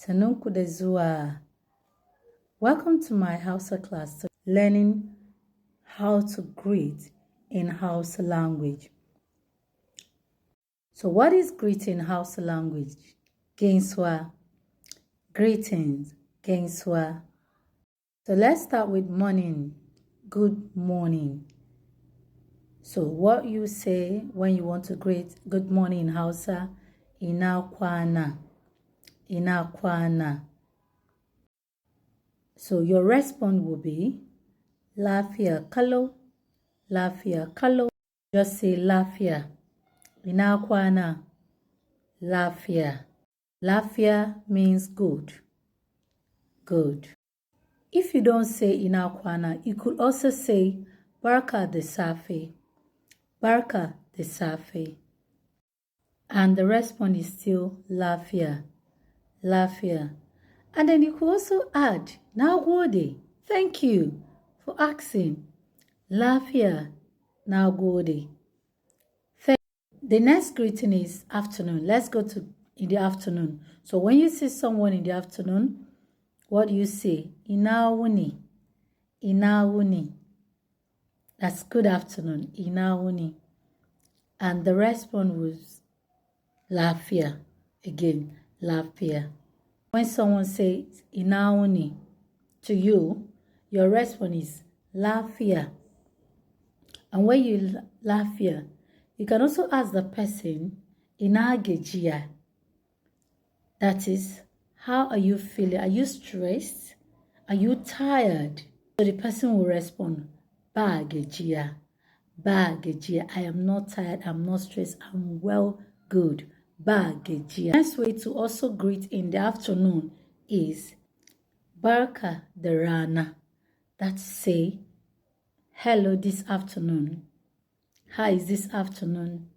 Sanunku da zuwa. Welcome to my Hausa class, learning how to greet in Hausa language. So what is greet in Hausa language? Gaisuwa. Greetings. Gaisuwa. So let's start with morning. Good morning. So what you say when you want to greet good morning in Hausa, ina kwana. Ina kwana. So your response will be lafiya kalau, lafiya kalau. Just say lafiya. Ina kwana, lafiya. Lafiya means good. Good. If you don't say ina kwana, you could also say barka da safe. Barka da safe. And the response is still lafiya. Lafiya. And then you could also add nagode. Thank you for asking. Lafiya. Nagode. The next greeting is afternoon. Let's go to in the afternoon. So when you see someone in the afternoon, what do you say? Ina wuni. Ina wuni. That's good afternoon. Ina wuni. And the response was lafiya. Again, lafiya. When someone says ina wuni to you, your response is lafiya. And when you lafiya, you can also ask the person, ina gajiya. That is, how are you feeling? Are you stressed? Are you tired? So the person will respond, ba gajiya. Ba gajiya. I am not tired. I'm not stressed. I'm well, good. Ba gajiya. Next way to also greet in the afternoon is barka da rana. That's say, hello this afternoon. How is this afternoon?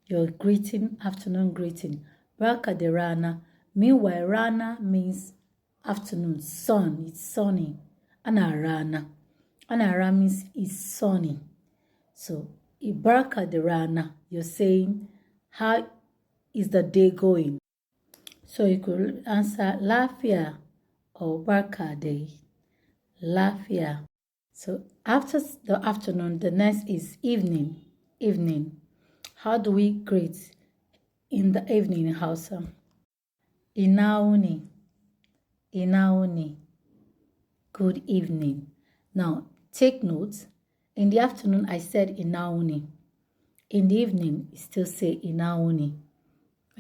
Your greeting, afternoon greeting. Barka da rana. Meanwhile, rana means afternoon, sun. It's sunny. Ana rana. Ana rana means it's sunny. So, barka da rana. You're saying, how is the day going? So you could answer lafiya or barka day. Lafiya. So after the afternoon, the next is evening. Evening. How do we greet in the evening in Hausa? Ina wuni. Ina wuni. Good evening. Now, take note. In the afternoon, I said ina wuni. In the evening, you still say ina wuni.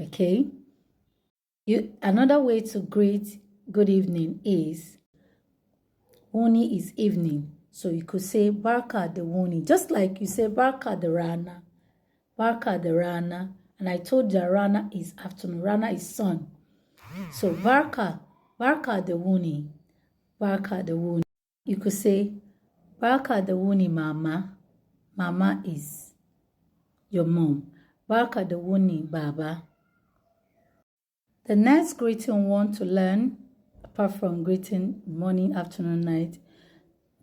Okay? Another way to greet good evening is wuni is evening. So you could say barka da wuni. Just like you say barka da rana. Barka da rana. And I told you rana is afternoon. Rana is sun. So barka da wuni. Barka da wuni. You could say barka da wuni mama. Mama is your mom. Barka da wuni baba. The next greeting we want to learn, apart from greeting morning, afternoon, night,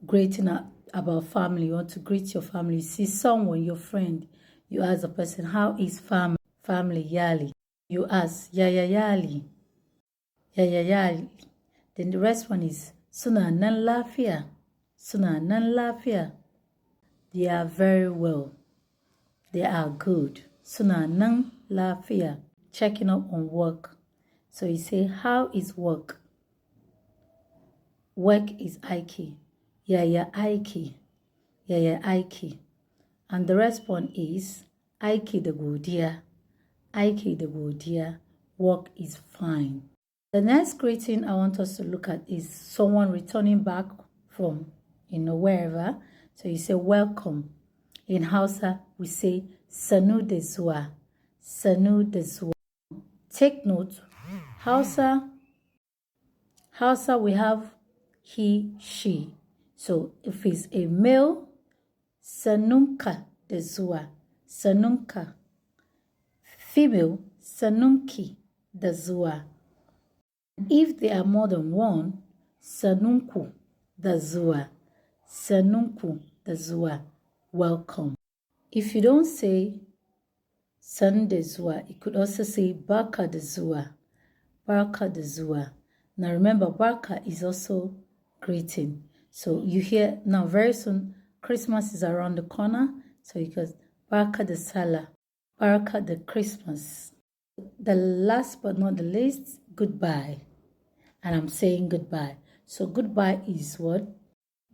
greeting about family. You want to greet your family. You see someone, your friend, you ask the person, how is family? Family yali. You ask, yaya yali. Yaya yali. Then the rest one is, suna nan lafiya. Suna nan lafiya. They are very well. They are good. Suna nan lafiya. Checking up on work. So you say, how is work? Work is aiki. Yaya aiki. Yaya aiki. And the response is, aiki da godiya. Aiki da godiya. Work is fine. The next greeting I want us to look at is someone returning back from, wherever. So you say, welcome. In Hausa, we say, sanu da zuwa. Sanu da zuwa. Take note, Hausa, we have he, she. So if it's a male, sanunka da zuwa. Sanunka. Female, sanunki da zuwa. If there are more than one, sanunku da zuwa. Sanunku da zuwa. Welcome. If you don't say san da zuwa, you could also say barka da zuwa. Barka da zuwa. Now remember, barka is also greeting. So you hear now very soon, Christmas is around the corner. So you can barka da sallah, barka da Christmas. The last but not the least, goodbye. And I'm saying goodbye. So goodbye is what?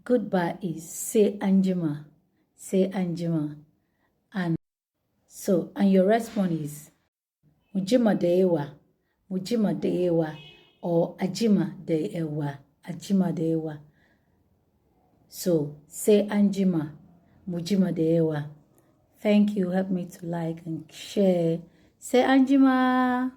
Goodbye is say anjima. Say anjima. And so, and your response is mujima deewa. Mujima deewa. Or ajima deewa. Ajima deewa. So, say anjima. Mujima deewa. Thank you. Help me to like and share. Say anjima.